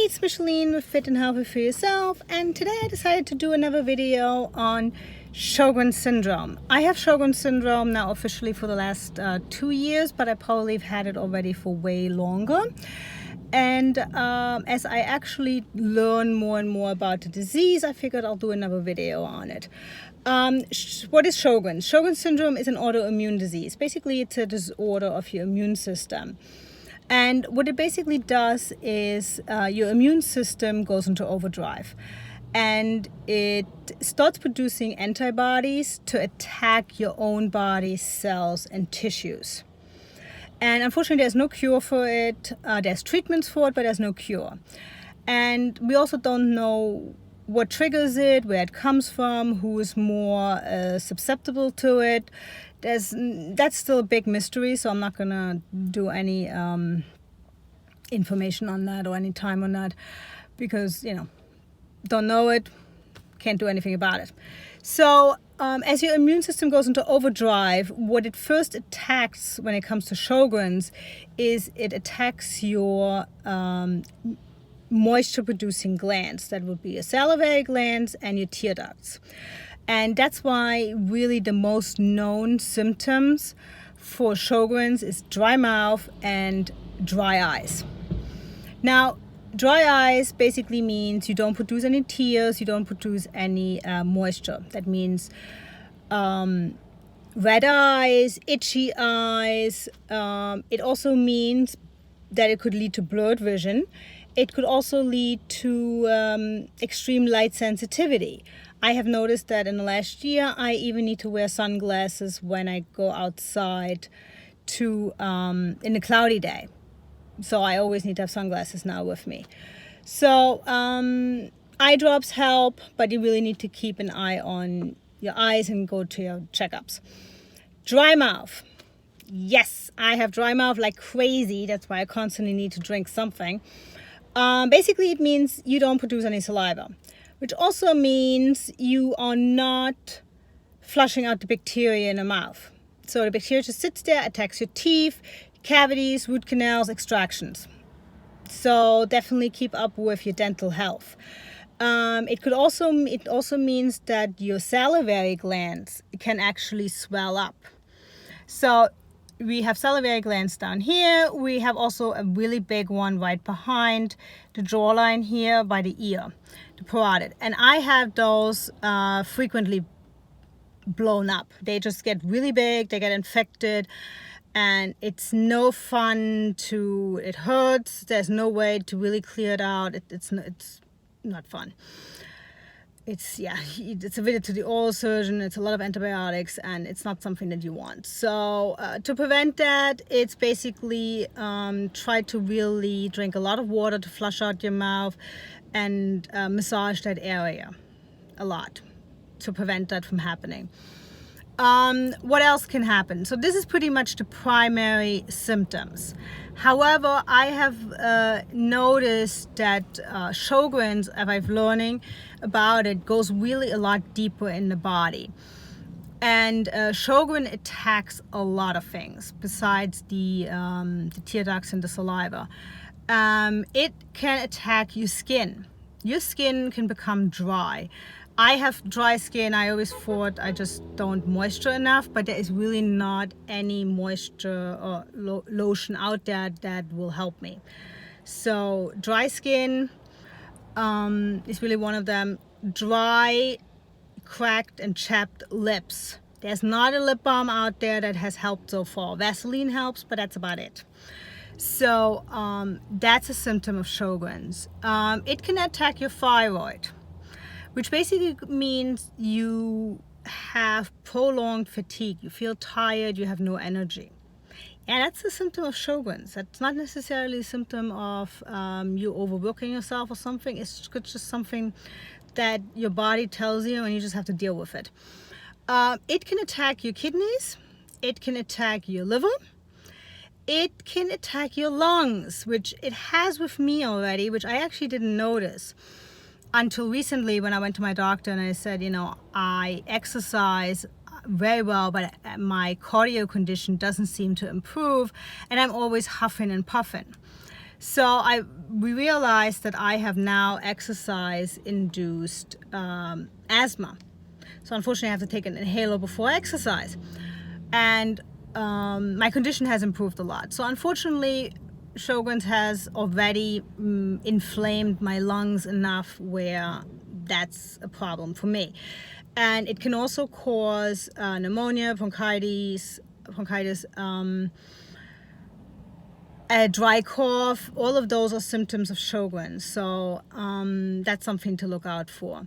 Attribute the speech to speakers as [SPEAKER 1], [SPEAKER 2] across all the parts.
[SPEAKER 1] it's Micheline with Fit and Healthy for Yourself, and today I decided to do another video on Sjogren syndrome. I have Sjogren syndrome now officially for the last 2 years, but I probably have had it already for way longer. And as I actually learn more and more about the disease, I figured I'll do another video on it. What is Sjogren? Sjogren syndrome is an autoimmune disease. Basically, it's a disorder of your immune system. And what it basically does is your immune system goes into overdrive. And it starts producing antibodies to attack your own body's cells and tissues. And unfortunately, there's no cure for it. There's treatments for it, but there's no cure. And we also don't know what triggers it, where it comes from, who is more susceptible to it. That's still a big mystery, so I'm not going to do any information on that or any time on that because, don't know it, can't do anything about it. So as your immune system goes into overdrive, what it first attacks when it comes to Sjogren's is it attacks your moisture-producing glands. That would be your salivary glands and your tear ducts. And that's why really the most known symptoms for Sjogren's is dry mouth and dry eyes. Now, dry eyes basically means you don't produce any tears, you don't produce any moisture. That means red eyes, itchy eyes. It also means that it could lead to blurred vision. It could also lead to extreme light sensitivity. I have noticed that in the last year, I even need to wear sunglasses when I go outside in a cloudy day. So I always need to have sunglasses now with me. So eye drops help, but you really need to keep an eye on your eyes and go to your checkups. Dry mouth. Yes, I have dry mouth like crazy. That's why I constantly need to drink something. Basically, it means you don't produce any saliva, which also means you are not flushing out the bacteria in the mouth. So the bacteria just sits there, attacks your teeth, cavities, root canals, extractions. So definitely keep up with your dental health. It also means that your salivary glands can actually swell up. So we have salivary glands down here. We have also a really big one right behind the jawline here by the ear, the parotid. And I have those frequently blown up. They just get really big, they get infected, and it's no fun it hurts. There's no way to really clear it out. It's not fun. It's a visit to the oral surgeon. It's a lot of antibiotics, and it's not something that you want. So to prevent that, it's basically try to really drink a lot of water to flush out your mouth and massage that area a lot to prevent that from happening. What else can happen? So this is pretty much the primary symptoms. However, I have noticed that Sjogren's, as I've learning about it, goes really a lot deeper in the body. And Sjogren attacks a lot of things besides the tear ducts and the saliva. It can attack your skin. Your skin can become dry. I have dry skin. I always thought I just don't moisture enough, but there is really not any moisture or lotion out there that will help me. So dry skin is really one of them. Dry, cracked, and chapped lips. There's not a lip balm out there that has helped so far. Vaseline helps, but that's about it. So that's a symptom of Sjogren's. It can attack your thyroid, which basically means you have prolonged fatigue. You feel tired, you have no energy. And that's a symptom of Sjogren's. That's not necessarily a symptom of you overworking yourself or something. It's just something that your body tells you and you just have to deal with it. It can attack your kidneys. It can attack your liver. It can attack your lungs, which it has with me already, which I actually didn't notice until recently when I went to my doctor and I said, I exercise very well, but my cardio condition doesn't seem to improve, and I'm always huffing and puffing. So we realized that I have now exercise-induced asthma. So unfortunately, I have to take an inhaler before exercise. And my condition has improved a lot. So unfortunately, Sjogren's has already inflamed my lungs enough where that's a problem for me. And it can also cause pneumonia, bronchitis, a dry cough. All of those are symptoms of Sjogren's. So that's something to look out for.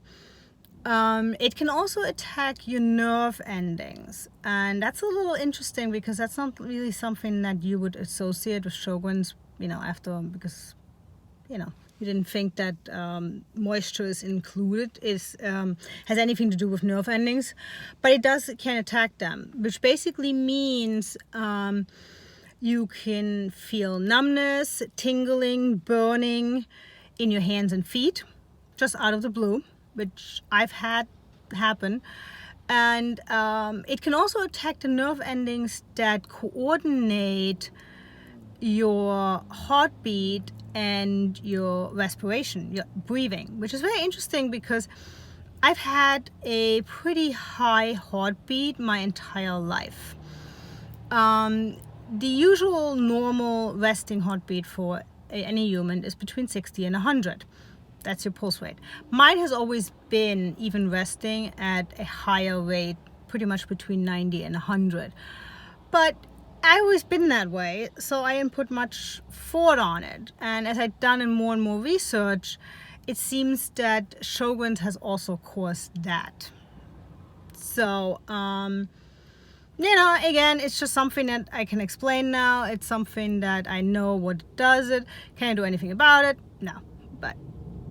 [SPEAKER 1] It can also attack your nerve endings, and that's a little interesting because that's not really something that you would associate with Sjogren's, because you didn't think that moisture is included, has anything to do with nerve endings, but it can attack them, which basically means you can feel numbness, tingling, burning in your hands and feet, just out of the blue, which I've had happen. And it can also attack the nerve endings that coordinate your heartbeat and your respiration, your breathing, which is very interesting because I've had a pretty high heartbeat my entire life. The usual normal resting heartbeat for any human is between 60 and 100. That's your pulse rate. Mine has always been, even resting, at a higher rate, pretty much between 90 and 100. But I've always been that way, so I didn't put much thought on it. And as I've done more and more research, it seems that Sjogren's has also caused that. So, again, it's just something that I can explain now. It's something that I know what does it. Can I do anything about it? No, but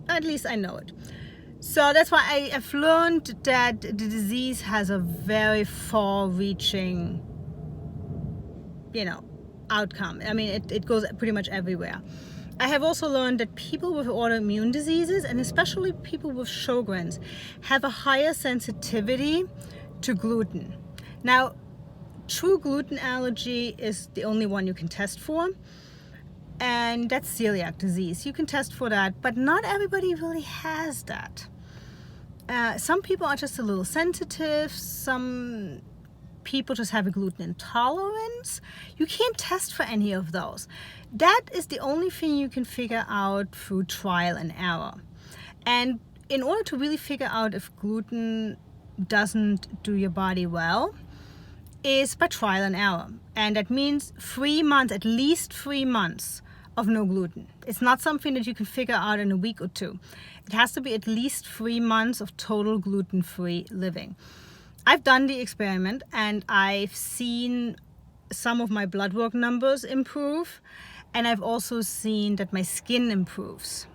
[SPEAKER 1] at least I know it. So that's why I've learned that the disease has a very far-reaching, outcome. I mean, it goes pretty much everywhere. I have also learned that people with autoimmune diseases, and especially people with Sjogren's, have a higher sensitivity to gluten. Now, true gluten allergy is the only one you can test for, and that's celiac disease. You can test for that, but not everybody really has that. Some people are just a little sensitive. Some people just have a gluten intolerance. You can't test for any of those. That is the only thing you can figure out through trial and error. And in order to really figure out if gluten doesn't do your body well, is by trial and error. And that means 3 months, at least 3 months of no gluten. It's not something that you can figure out in a week or two. It has to be at least 3 months of total gluten-free living. I've done the experiment and I've seen some of my blood work numbers improve, and I've also seen that my skin improves.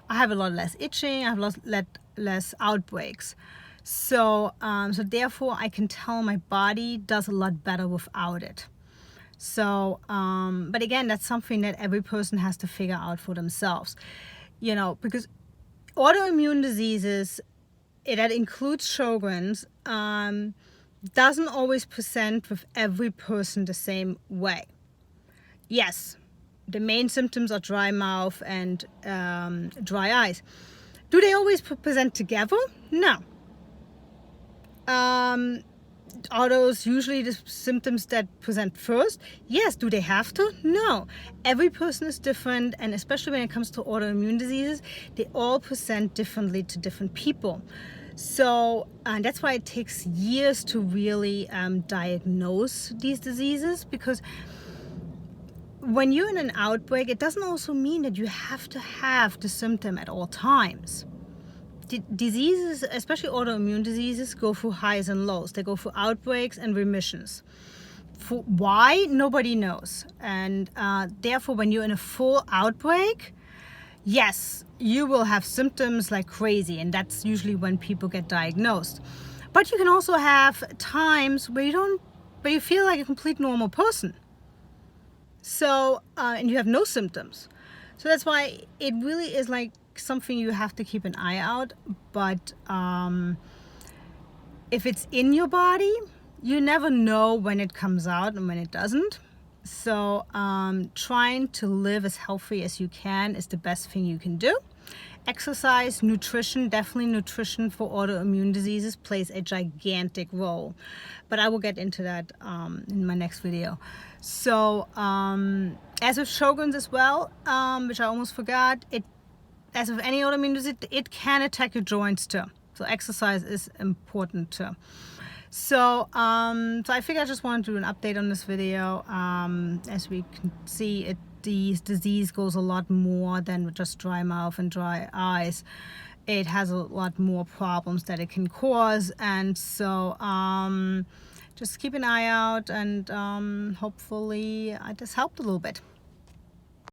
[SPEAKER 1] I have a lot less itching, I have a lot less outbreaks. So therefore I can tell my body does a lot better without it. So, but again, that's something that every person has to figure out for themselves, because autoimmune diseases, that includes Sjogren's, doesn't always present with every person the same way. Yes, the main symptoms are dry mouth and dry eyes. Do they always present together? No. Are those usually the symptoms that present first? Yes. Do they have to? No. Every person is different, and especially when it comes to autoimmune diseases, they all present differently to different people. So, and that's why it takes years to really diagnose these diseases, because when you're in an outbreak, it doesn't also mean that you have to have the symptom at all times. Diseases, especially autoimmune diseases, go through highs and lows. They go through outbreaks and remissions. Why? Nobody knows. And therefore, when you're in a full outbreak, yes, you will have symptoms like crazy, and that's usually when people get diagnosed. But you can also have times where you feel like a complete normal person. So, and you have no symptoms. So that's why it really is like something you have to keep an eye out. But if it's in your body, you never know when it comes out and when it doesn't. So trying to live as healthy as you can is the best thing you can do. Exercise, nutrition, definitely nutrition for autoimmune diseases plays a gigantic role, but I will get into that in my next video. So as with Sjogren's as well, which I almost forgot, as with any autoimmune disease, it can attack your joints too. So exercise is important too. So I figured I just wanted to do an update on this video. As we can see, the disease goes a lot more than just dry mouth and dry eyes. It has a lot more problems that it can cause, and so just keep an eye out, and hopefully I just helped a little bit.